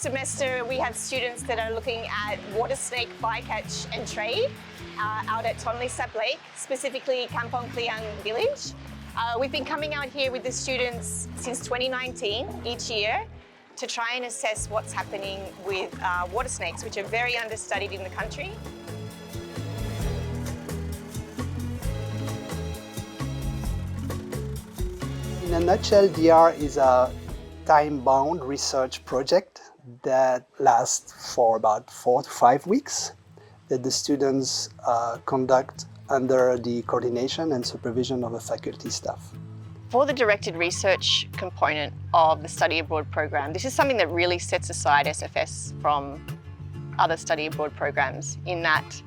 semester we have students that are looking at water snake bycatch and trade out at Tonle Sap Lake, specifically Kampong Kliang village. We've been coming out here with the students since 2019 each year to try and assess what's happening with water snakes, which are very understudied in the country. In a nutshell, DR is a time-bound research project that lasts for about 4 to 5 weeks that the students conduct under the coordination and supervision of the faculty staff. For the directed research component of the study abroad program, this is something that really sets aside SFS from other study abroad programs in that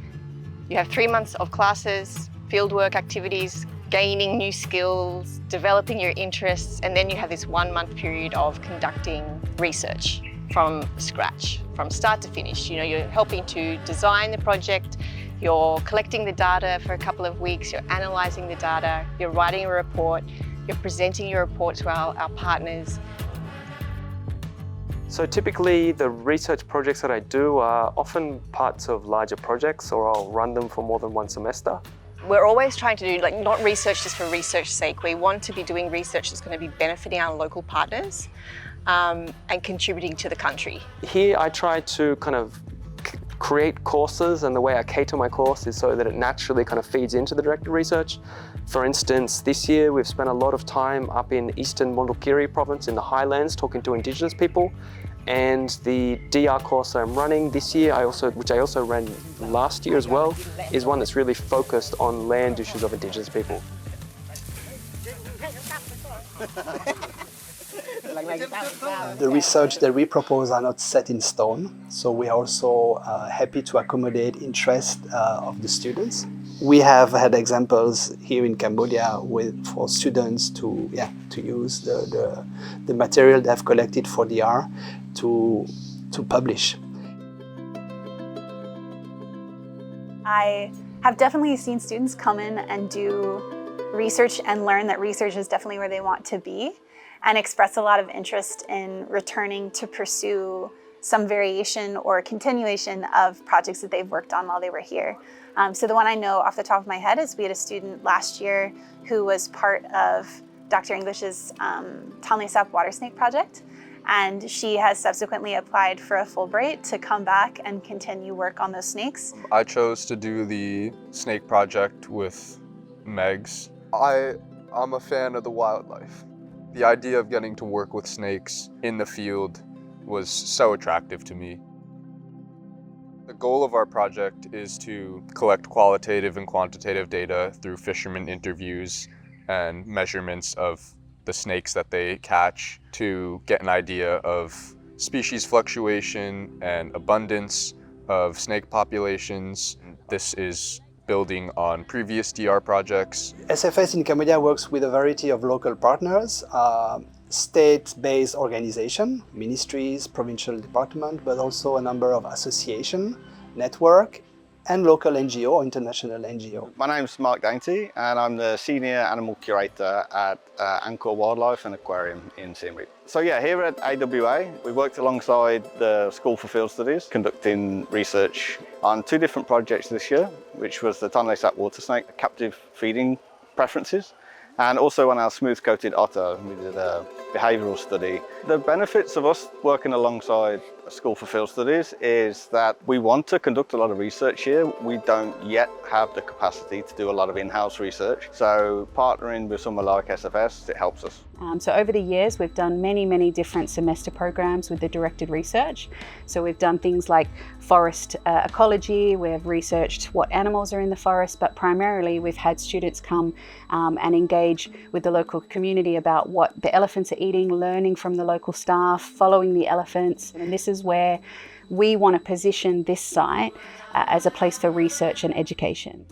you have 3 months of classes, fieldwork activities, gaining new skills, developing your interests, and then you have this 1 month period of conducting research from scratch, from start to finish. You know, you're helping to design the project, you're collecting the data for a couple of weeks, you're analysing the data, you're writing a report, you're presenting your report to our partners. So typically the research projects that I do are often parts of larger projects, or I'll run them for more than 1 semester. We're always trying to do not research just for research's sake. We want to be doing research that's going to be benefiting our local partners and contributing to the country. Here I try to kind of create courses, and the way I cater my course is so that it naturally kind of feeds into the directed research. For instance, this year we've spent a lot of time up in eastern Mondulkiri province in the highlands talking to Indigenous people, and the DR course that I'm running this year, which I also ran last year as well, is one that's really focused on land issues of Indigenous people. The research that we propose are not set in stone, so we are also happy to accommodate interest of the students. We have had examples here in Cambodia for students to use the material they've collected for DR to publish. I have definitely seen students come in and do research and learn that research is definitely where they want to be, and express a lot of interest in returning to pursue some variation or continuation of projects that they've worked on while they were here. So the one I know off the top of my head is we had a student last year who was part of Dr. English's Tonle Sap water snake project, and she has subsequently applied for a Fulbright to come back and continue work on those snakes. I chose to do the snake project with Megs. I'm a fan of the wildlife. The idea of getting to work with snakes in the field was so attractive to me. The goal of our project is to collect qualitative and quantitative data through fishermen interviews and measurements of the snakes that they catch to get an idea of species fluctuation and abundance of snake populations. This is building on previous DR projects. SFS in Cambodia works with a variety of local partners, state-based organizations, ministries, provincial departments, but also a number of associations, network, and local NGO or international NGO. My name's Mark Dainty, and I'm the Senior Animal Curator at Angkor Wildlife and Aquarium in Siem Reap. So yeah, here at AWA, we worked alongside the School for Field Studies, conducting research on 2 different projects this year, which was the Tonle Sap water snake captive feeding preferences, and also on our smooth-coated otter. We did a behavioural study. The benefits of us working alongside School for Field Studies is that we want to conduct a lot of research here. We don't yet have the capacity to do a lot of in-house research, so partnering with someone like SFS, it helps us. So over the years we've done many different semester programs with the directed research. So we've done things like forest ecology, we've researched what animals are in the forest, but primarily we've had students come and engage with the local community about what the elephants are eating, learning from the local staff, following the elephants. And this is where we want to position this site as a place for research and education.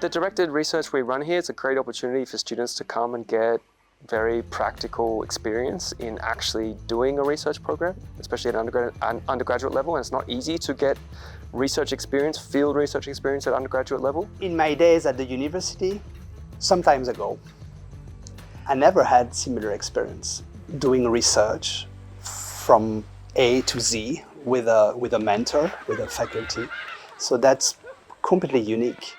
The directed research we run here is a great opportunity for students to come and get very practical experience in actually doing a research program, especially at undergraduate level. And it's not easy to get research experience, field research experience at undergraduate level. In my days at the university, some time ago, I never had similar experience. doing research from A to Z with a mentor, with a faculty. So that's completely unique.